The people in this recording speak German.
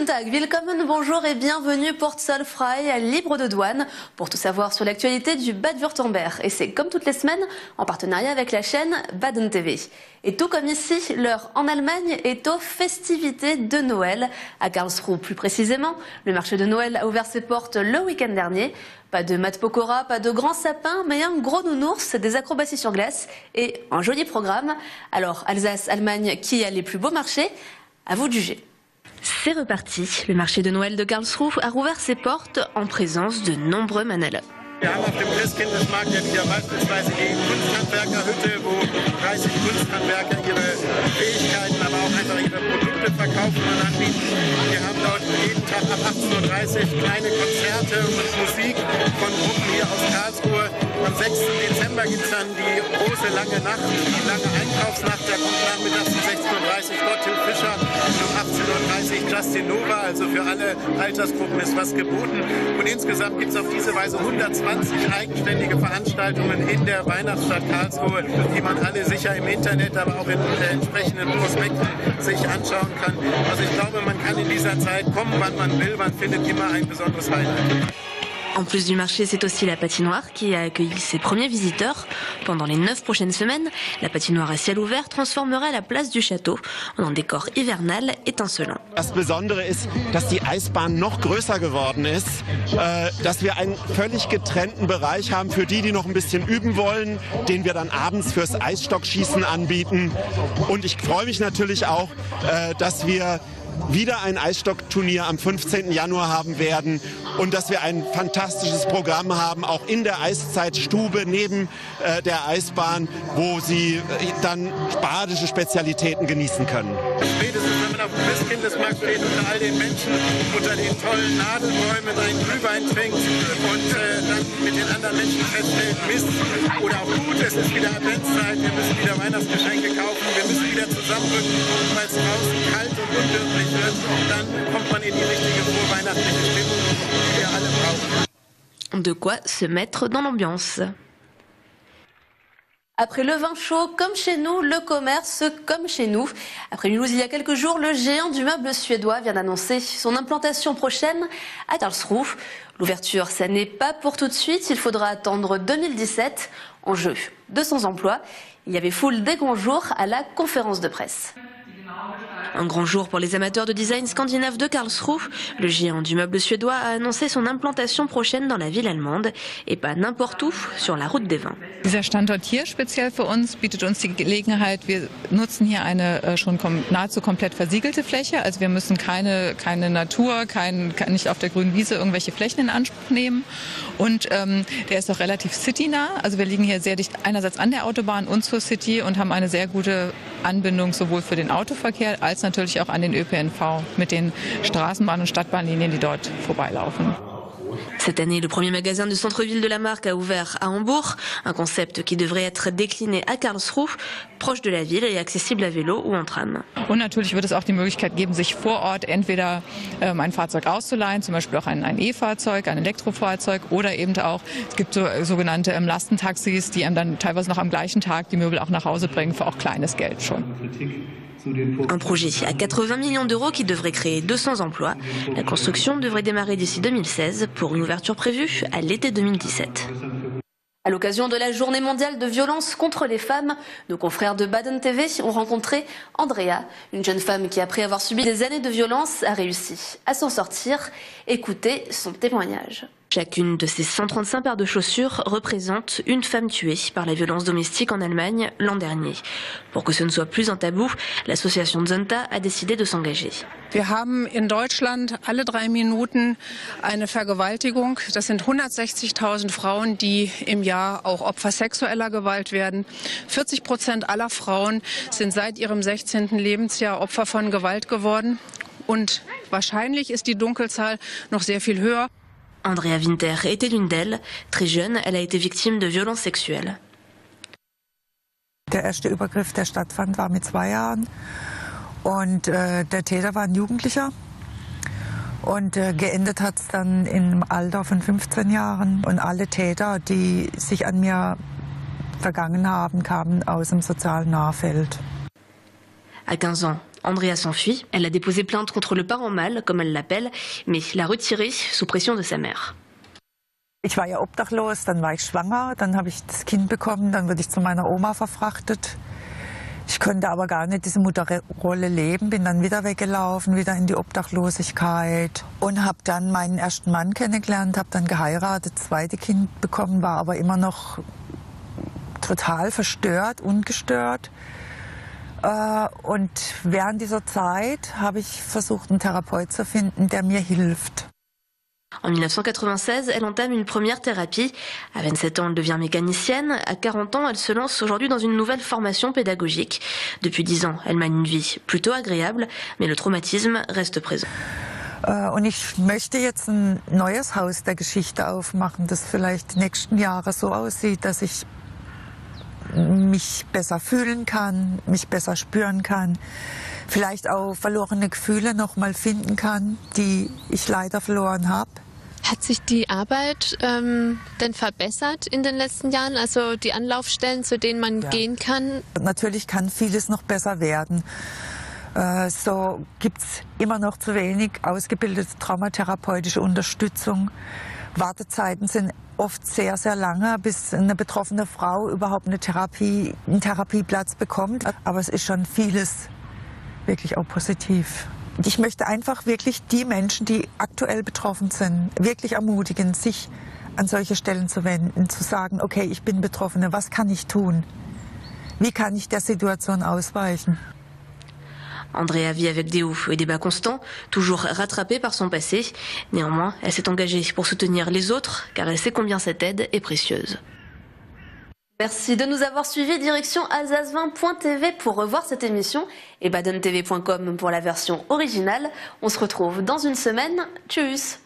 Tag, willkommen, bonjour et bienvenue pour Zollfrei, libre de douane, pour tout savoir sur l'actualité du Bade-Wurtemberg. Et c'est comme toutes les semaines, en partenariat avec la chaîne Baden TV. Et tout comme ici, l'heure en Allemagne est aux festivités de Noël. À Karlsruhe plus précisément, le marché de Noël a ouvert ses portes le week-end dernier. Pas de mat pokora, pas de grands sapins, mais un gros nounours, des acrobaties sur glace et un joli programme. Alors, Alsace, Allemagne, qui a les plus beaux marchés? À vous de juger. C'est reparti. Le marché de Noël de Karlsruhe a rouvert ses portes en présence de nombreux mannequins. Wir haben auf dem Christkindlesmarkt ja wieder beispielsweise die Kunsthandwerkerhütte, wo 30 Kunsthandwerker ihre Fähigkeiten, aber auch einfach ihre Produkte verkaufen und anbieten. Wir haben dort jeden Tag ab 18:30 Uhr kleine Konzerte und Musik von Gruppen hier aus Karlsruhe. Am 6. Dezember gibt es dann die große lange Nacht, die lange Einkaufsnacht. Da kommt nachmittags um 16:30 Uhr Gotthilf Fischer und um 18:30 Uhr Justin Nova. Also für alle Altersgruppen ist was geboten. Und insgesamt gibt es auf diese Weise 120 eigenständige Veranstaltungen in der Weihnachtsstadt Karlsruhe, die man alle sicher im Internet, aber auch in entsprechenden Prospekten sich anschauen kann. Also ich glaube, man kann in dieser Zeit kommen, wann man will, man findet immer ein besonderes Highlight. En plus du marché, c'est aussi la patinoire qui a accueilli ses premiers visiteurs. Pendant les 9 prochaines semaines, la patinoire à ciel ouvert transformera la place du château en un décor hivernal étincelant. Das Besondere ist, dass die Eisbahn noch größer geworden ist, dass wir einen völlig getrennten Bereich haben für die, die noch ein bisschen üben wollen, den wir dann abends fürs Eisstockschießen anbieten. Und ich freue mich natürlich auch, dass wir wieder ein Eisstockturnier am 15. Januar haben werden und dass wir ein fantastisches Programm haben, auch in der Eiszeitstube neben der Eisbahn, wo Sie dann badische Spezialitäten genießen können. Spätestens, wenn man auf dem Christkindlesmarkt steht, unter all den Menschen, unter den tollen Nadelbäumen einen Glühwein trinkt und dann mit den anderen Menschen feststellt, Mist oder auch gut, es ist wieder Adventszeit, wir müssen wieder Weihnachtsgeschenke kaufen, wir müssen wieder zusammenrücken, weil es draußen kalt und unwirtlich wird, dann kommt man in die richtige vorweihnachtliche Stimmung, die wir alle brauchen. De quoi se mettre dans l'ambiance. Après le vin chaud comme chez nous, le commerce comme chez nous. Après Mulhouse il y a quelques jours, le géant du meuble suédois vient d'annoncer son implantation prochaine à Karlsruhe. L'ouverture, ça n'est pas pour tout de suite, il faudra attendre 2017. En jeu, 200 emplois. Il y avait foule dès grand jour à la conférence de presse. Un grand jour pour les amateurs de design scandinave de Karlsruhe. Le géant du meuble suédois a annoncé son implantation prochaine dans la ville allemande et pas n'importe où, sur la route des vins. Dieser Standort hier speziell für uns bietet uns die Gelegenheit, wir nutzen hier eine schon nahezu komplett versiegelte Fläche, also wir müssen keine Natur, nicht auf der grünen Wiese irgendwelche Flächen in Anspruch nehmen und der ist auch relativ citynah, also wir liegen hier sehr dicht einerseits an der Autobahn und zur City und haben eine sehr gute Anbindung sowohl für den Autoverkehr als natürlich auch an den ÖPNV mit den Straßenbahn- und Stadtbahnlinien, die dort vorbeilaufen. Cette année, le premier magasin du centre-ville de la marque a ouvert à Hambourg, un concept qui devrait être décliné à Karlsruhe, proche de la ville et accessible à vélo ou en tram. Und natürlich wird es auch die Möglichkeit geben, sich vor Ort entweder ein Fahrzeug auszuleihen, zum Beispiel auch ein E-Fahrzeug, ein Elektrofahrzeug oder eben auch, es gibt sogenannte Lastentaxis, die einem dann teilweise noch am gleichen Tag die Möbel auch nach Hause bringen, für auch kleines Geld schon. Un projet à 80 millions d'euros qui devrait créer 200 emplois. La construction devrait démarrer d'ici 2016 pour une ouverture prévue à l'été 2017. À l'occasion de la journée mondiale de violence contre les femmes, nos confrères de Baden TV ont rencontré Andrea, une jeune femme qui, après avoir subi des années de violence, a réussi à s'en sortir. Écoutez son témoignage. Chacune de ces 135 paires de chaussures représente une femme tuée par la violence domestique en Allemagne l'an dernier. Pour que ce ne soit plus un tabou, l'association Zonta a décidé de s'engager. Wir haben in Deutschland alle 3 Minuten eine Vergewaltigung. Das sind 160.000 Frauen, die im Jahr auch Opfer sexueller Gewalt werden. 40% aller Frauen sind seit ihrem 16. Lebensjahr Opfer von Gewalt geworden. Und wahrscheinlich ist die Dunkelzahl noch sehr viel höher. Andrea Winter était l'une d'elles. Très jeune, elle a été victime de violences sexuelles. Der erste Übergriff, der stattfand, war mit 2 Jahren. Und der Täter war ein Jugendlicher. Und geendet hat es dann im Alter von 15 Jahren. Und alle Täter, die sich an mir vergangen haben, kamen aus dem sozialen Nahfeld. À 15 ans, Andrea s'enfuit. Elle a déposé plainte contre le parent mâle, comme elle l'appelle, mais l'a retiré sous pression de sa mère. Ich war ja obdachlos, dann war ich schwanger, dann habe ich das Kind bekommen, dann wurde ich zu meiner Oma verfrachtet. Ich konnte aber gar nicht diese Mutterrolle leben, bin dann wieder weggelaufen, wieder in die Obdachlosigkeit und habe dann meinen ersten Mann kennengelernt, habe dann geheiratet, das zweite Kind bekommen, war aber immer noch total verstört, ungestört. Und während dieser Zeit habe ich versucht, einen Therapeut zu finden, der mir hilft. En 1996, elle entame une première thérapie. À 27 ans, elle devient mécanicienne. À 40 ans, elle se lance aujourd'hui dans une nouvelle formation pédagogique. Depuis 10 ans, elle mène une vie plutôt agréable, mais le traumatisme reste présent. Und ich möchte jetzt ein neues Haus der Geschichte aufmachen, das vielleicht die nächsten Jahre so aussieht, dass ich mich besser fühlen kann, mich besser spüren kann, vielleicht auch verlorene Gefühle noch mal finden kann, die ich leider verloren habe. Hat sich die Arbeit denn verbessert in den letzten Jahren? Also die Anlaufstellen, zu denen man gehen kann? Natürlich kann vieles noch besser werden. So gibt es immer noch zu wenig ausgebildete traumatherapeutische Unterstützung. Wartezeiten sind oft sehr, sehr lange, bis eine betroffene Frau überhaupt einen Therapieplatz bekommt. Aber es ist schon vieles wirklich auch positiv. Ich möchte einfach wirklich die Menschen, die aktuell betroffen sind, wirklich ermutigen, sich an solche Stellen zu wenden, zu sagen, okay, ich bin Betroffene, was kann ich tun? Wie kann ich der Situation ausweichen? Andrea vit avec des hauts et des bas constants, toujours rattrapée par son passé. Néanmoins, elle s'est engagée pour soutenir les autres, car elle sait combien cette aide est précieuse. Merci de nous avoir suivis. Direction alsace20.tv pour revoir cette émission et badentv.com pour la version originale. On se retrouve dans une semaine. Tchuss!